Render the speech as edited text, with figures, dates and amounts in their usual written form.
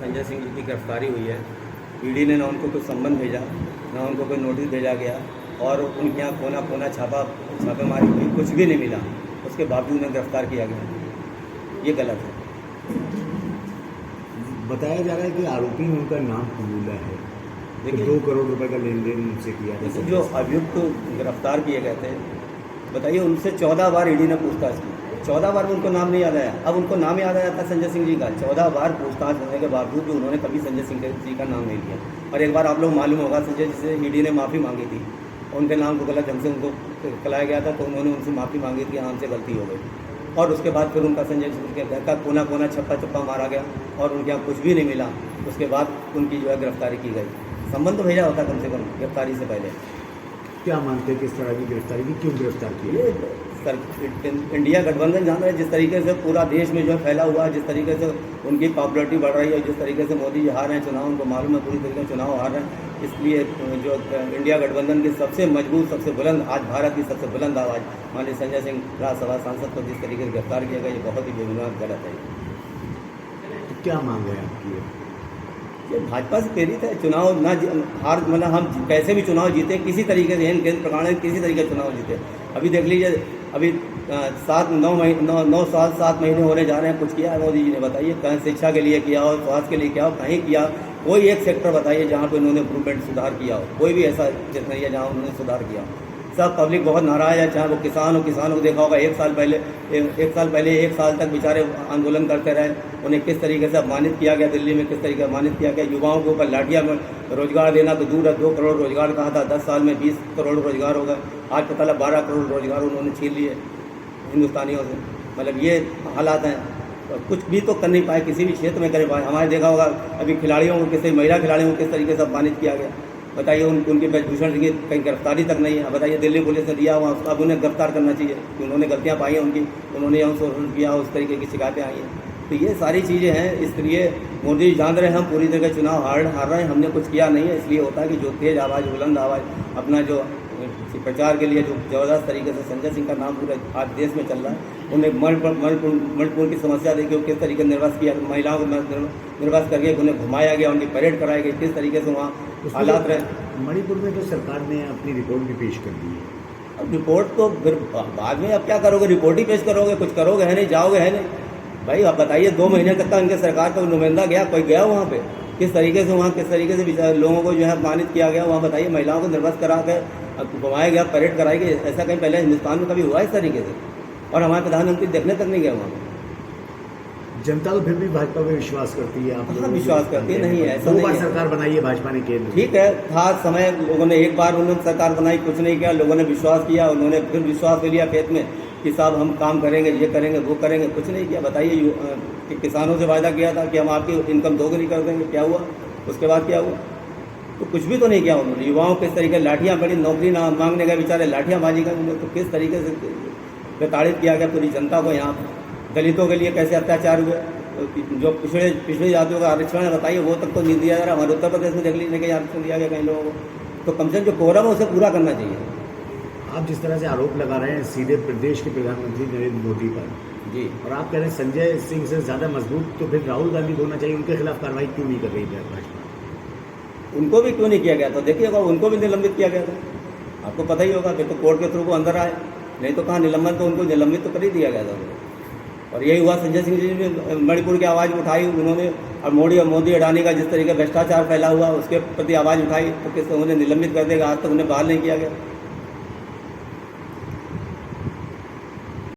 संजय सिंह जी की गिरफ्तारी हुई है। ईडी ने ना उनको कोई सम्मन भेजा, ना उनको कोई नोटिस भेजा गया और उनके यहाँ कोना कोना छापेमारी हुई, कुछ भी नहीं मिला। उसके बावजूद उन्हें गिरफ्तार किया गया। ये गलत है। बताया जा रहा है कि आरोपी में उनका नाम कबूला है। देखिए, 2 करोड़ रुपए का लेन देन उनसे किया जैसे जो अभियुक्त गिरफ्तार किए गए थे, बताइए उनसे 14 बार ईडी ने पूछताछ की, 14 बार में उनको नाम नहीं याद आया। अब उनको नाम याद आया था संजय सिंह जी का। 14 बार पूछताछ होने के बावजूद भी उन्होंने कभी संजय सिंह जी का नाम नहीं लिया। और एक बार आप लोग मालूम होगा, संजय जी से ईडी ने माफ़ी मांगी थी, उनके नाम को गलत ढंग से उनको खिलाया गया था, तो उन्होंने उनसे माफ़ी मांगी थी, हमसे गलती हो गई। और उसके बाद फिर उनका संजय सिंह के घर का कोना कोना छप्पा मारा गया और उनके यहाँ कुछ भी नहीं मिला। उसके बाद उनकी जो है गिरफ्तारी की गई। संबंध तो भेजा होता कम से कम गिरफ्तारी से पहले। क्या मानते हैं किस तरह की गिरफ्तारी की, क्यों गिरफ्तार की? ये इंडिया गठबंधन जान रहे हैं, जिस तरीके से पूरा देश में जो है फैला हुआ है, जिस तरीके से उनकी पॉपुलरिटी बढ़ रही है, जिस तरीके से मोदी जी हार रहे हैं चुनाव, उनको मालूम है पूरी तरीके से चुनाव हार रहे हैं। इसलिए जो इंडिया गठबंधन की सबसे मजबूत, सबसे बुलंद, आज भारत की सबसे बुलंद आवाज़ माननीय संजय सिंह राज्यसभा सांसद को जिस तरीके से गिरफ्तार किया गया, ये बहुत ही बेबुनियाद गलत है। तो क्या मांग है आपकी? ये भाजपा से प्रेरित है। चुनाव ना हार, मतलब हम कैसे भी चुनाव जीते, किसी तरीके से केंद्र प्रकार में किसी तरीके से चुनाव जीते। अभी देख लीजिए, अभी 9 साल 7 महीने होने जा रहे हैं, कुछ किया है मोदी जी ने? बताइए, कहीं शिक्षा के लिए किया हो, स्वास्थ्य के लिए किया हो, कहीं किया? कोई एक सेक्टर बताइए जहाँ पे उन्होंने इम्प्रूवमेंट सुधार किया हो। कोई भी ऐसा क्षेत्र नहीं है जहाँ उन्होंने सुधार किया हो। सब पब्लिक बहुत नाराज है, चाहे वो किसान को देखा होगा, एक साल पहले 1 साल तक बेचारे आंदोलन करते रहे। उन्हें किस तरीके से अपमानित किया गया, दिल्ली में किस तरीके से अपमानित किया गया। युवाओं के ऊपर लाठियाँ में रोजगार देना तो दूर है, 2 करोड़ रोजगार कहा था, 10 साल में 20 करोड़ रोजगार हो गए। आज पता लगा 12 करोड़ रोजगार उन्होंने छीन लिए हिंदुस्तानियों से। मतलब ये हालात हैं। तो कुछ भी तो कर नहीं पाए, किसी भी क्षेत्र में कर पाए। हमारे देखा होगा अभी खिलाड़ियों को, किसी महिला खिलाड़ियों को किस तरीके से अपमानित किया गया। बताइए, उनके ब्रजभूषण सिंह की कहीं गिरफ्तारी तक नहीं है। बताइए, दिल्ली पुलिस ने दिया हुआ, अब उन्हें गिरफ्तार करना चाहिए कि उन्होंने गलतियाँ पाई हैं उनकी, उन्होंने यहाँ शोषण किया, उस तरीके की शिकायतें आई हैं। तो ये सारी चीज़ें हैं। इसलिए मोदी जान रहे हैं हम पूरी तरह चुनाव हार रहे हैं, हमने कुछ किया नहीं है। इसलिए होता है कि जो तेज़ आवाज़, बुलंद आवाज़ अपना जो प्रचार के लिए जो ज़बरदस्त तरीके से संजय सिंह का नाम पूरे आज देश में चल रहा है। उन्हें मणिपुर की समस्या देखिए, किस तरीके निर्वास किया, महिलाओं को निर्वास करके उन्हें घुमाया गया, उनकी परेड कराई गई, किस तरीके से वहाँ हालात रहे। मणिपुर में तो सरकार ने अपनी रिपोर्ट भी पेश कर दी है। अब रिपोर्ट तो फिर बाद में अब क्या करोगे? रिपोर्ट ही पेश करोगे, कुछ करोगे है नहीं, जाओगे है नहीं। भाई आप बताइए, 2 महीने तक का इनके सरकार का नुमाइंदा गया, कोई गया वहाँ पे? किस तरीके से वहाँ, किस तरीके से लोगों को जो है अपमानित किया गया वहाँ? बताइए, महिलाओं को निर्वस्त करा के घुमाया गया, परेड कराई गई। ऐसा कहीं पहले हिंदुस्तान में कभी हुआ इस तरीके से? और हमारे प्रधानमंत्री देखने तक नहीं गए वहाँ। जनता तो फिर भी भाजपा पे विश्वास करती है। आप विश्वास करती है? नहीं है, ऐसा 2 बार सरकार बनाई है भाजपा ने केंद्र। ठीक है, था समय, लोगों ने एक बार उन्होंने सरकार बनाई, कुछ नहीं किया, लोगों ने विश्वास किया, उन्होंने फिर विश्वास ले लिया खेत में कि साहब हम काम करेंगे, ये करेंगे, वो करेंगे, कुछ नहीं किया। बताइए, कि किसानों से वायदा किया था कि हम आपकी इनकम दोगुनी कर देंगे, क्या हुआ? उसके बाद क्या हुआ? तो कुछ भी तो नहीं किया उन्होंने। युवाओं किस तरीके लाठियाँ पड़ी, नौकरी ना मांगने गए बेचारे, लाठियाँ बाजी का तो किस तरीके से प्रताड़ित किया गया पूरी जनता को। यहाँ दलितों के लिए कैसे अत्याचार हुए, जो पिछड़े जातियों का आरक्षण है, बताइए वो तक तो नहीं दिया जा रहा। हमारे उत्तर प्रदेश में देख लीजिए कि आरक्षण दिया गया कई लोगों को। तो कम से कम जो कोरम है उसे पूरा करना चाहिए। आप जिस तरह से आरोप लगा रहे हैं सीधे प्रदेश के प्रधानमंत्री नरेंद्र मोदी पर जी, और आप कह रहे हैं संजय सिंह से ज़्यादा मजबूत, तो फिर राहुल गांधी को होना चाहिए। उनके खिलाफ कार्रवाई क्यों नहीं कर रही है भाजपा? उनको भी क्यों नहीं किया गया? तो देखिएगा, उनको भी निलंबित किया गया था, आपको पता ही होगा। फिर तो कोर्ट के थ्रू वो अंदर आए, नहीं तो कहाँ निलंबन, तो उनको निलंबित तो कर ही दिया गया था। और यही हुआ, संजय सिंह जी ने मणिपुर की आवाज़ उठाई उन्होंने, और मोदी अडानी का जिस तरीके भ्रष्टाचार फैला हुआ उसके प्रति आवाज़ उठाई, तो किस उन्हें निलंबित कर देगा? आज तक उन्हें बहाल नहीं किया गया।